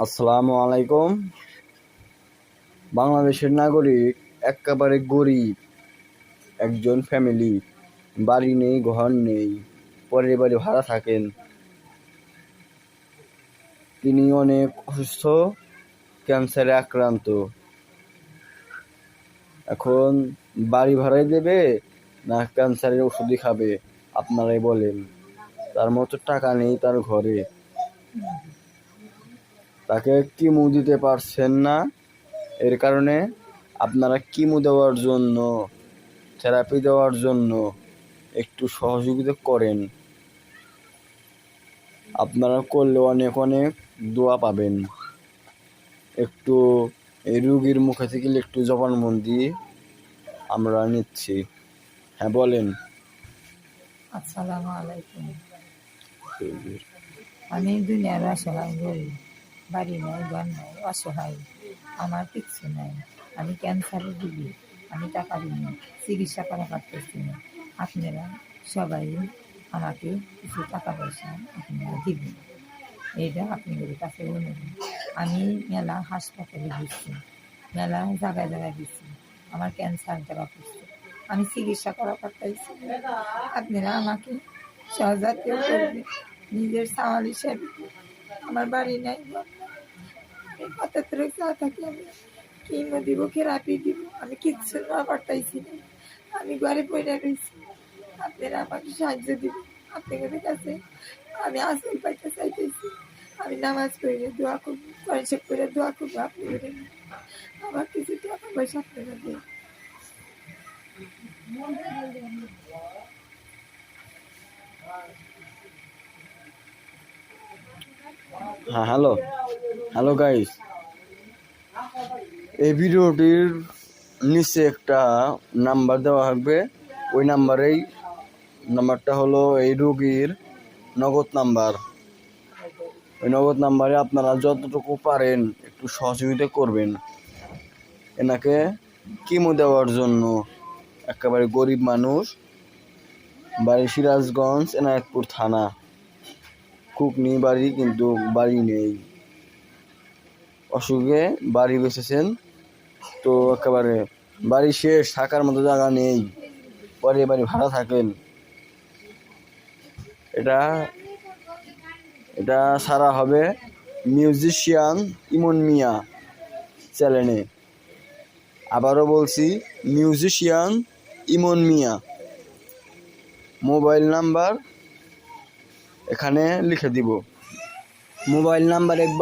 আসসালামু আলাইকুম। বাংলাদেশের নাগরিক, একেবারে গরিব একজন ফ্যামিলি, বাড়ি নেই, ঘর নেই, পরের বাড়ি ভাড়া থাকেন। তিনি অনেক অসুস্থ, ক্যান্সারে আক্রান্ত। এখন বাড়ি ভাড়াই দেবে না ক্যান্সারের ওষুধই খাবে, আপনারাই বলেন। তার মতো টাকা নেই তার ঘরে, তাকে কিমো দিতে পারছেন না। এর কারণে আপনারা কিমো দেওয়ার জন্য, থেরাপি দেওয়ার জন্য একটু সহযোগিতা করেন। আপনারা করলে অনেক অনেক দোয়া পাবেন। একটু এই রুগীর মুখে থেকে একটু জবানবন্দি আমরা নিচ্ছি। হ্যাঁ, বলেন। আসসালামু আলাইকুম। আমি দুনিয়ার অসহায় গরিব, বাড়ি নাই, ঘর নাই, অসহায়। আমার কিচ্ছু নাই। আমি ক্যান্সারের রুগী। আমি টাকা দিই, চিকিৎসা করা পারতেছি না। আপনারা সবাই আমাকে কিছু টাকা পয়সা আপনারা দিবেন, এইটা আপনাদের কাছে অনুরোধ। আমি মেলা হাসপাতালে গেছি, মেলা জায়গায় জায়গায় গেছি, আমার ক্যান্সার ধরা পড়ছে, আমি চিকিৎসা করা পারতেছি না। আপনারা আমাকে সহযাত্রী করবে নিজের সামাল হিসেবে। আমার বাড়ি নাই, কত চা থাকি, আমি কিমো দিব, থেরাপি দিব, আমি কিচ্ছু না পারতাইছি না। আমি ঘরে পড়ে রয়েছি, আপনারা আমাকে সাহায্য দিবেন। আপনাদের কাছে আমি আসল পাইতে চাইতেছি। আমি নামাজ পড়ে দোয়া করবো, পরিষদ করে দোয়া করবো। আপনাদের আমার কিছু টাকা পয়সা আপনারা দেন। হ্যাঁ, হ্যালো হ্যালো গাইস, এই ভিডিওটির নিচে একটা নাম্বার দেওয়া থাকবে। ওই নাম্বারটা হলো এই রোগীর নগদ নাম্বার। ওই নগদ নাম্বারে আপনারা যতটুকু পারেন একটু সহযোগিতা করবেন এনাকে কিমো দেওয়ার জন্য। একেবারে গরিব মানুষ, বাড়ি সিরাজগঞ্জ, এনায়েতপুর থানা, কুকনি বাড়ি, কিন্তু বাড়ি নেই। অসুখে বাড়ি বেঁচেছেন, তো একেবারে বাড়ি শেষ, থাকার মতো জায়গা নেই, পরে বাড়ি ভাড়া থাকেন। এটা এটা সারা হবে মিউজিশিয়ান ইমন মিয়া চ্যানেলে। আবারও বলছি, মিউজিশিয়ান ইমন মিয়া। মোবাইল নাম্বার এখানে লিখে দিব। Mobile number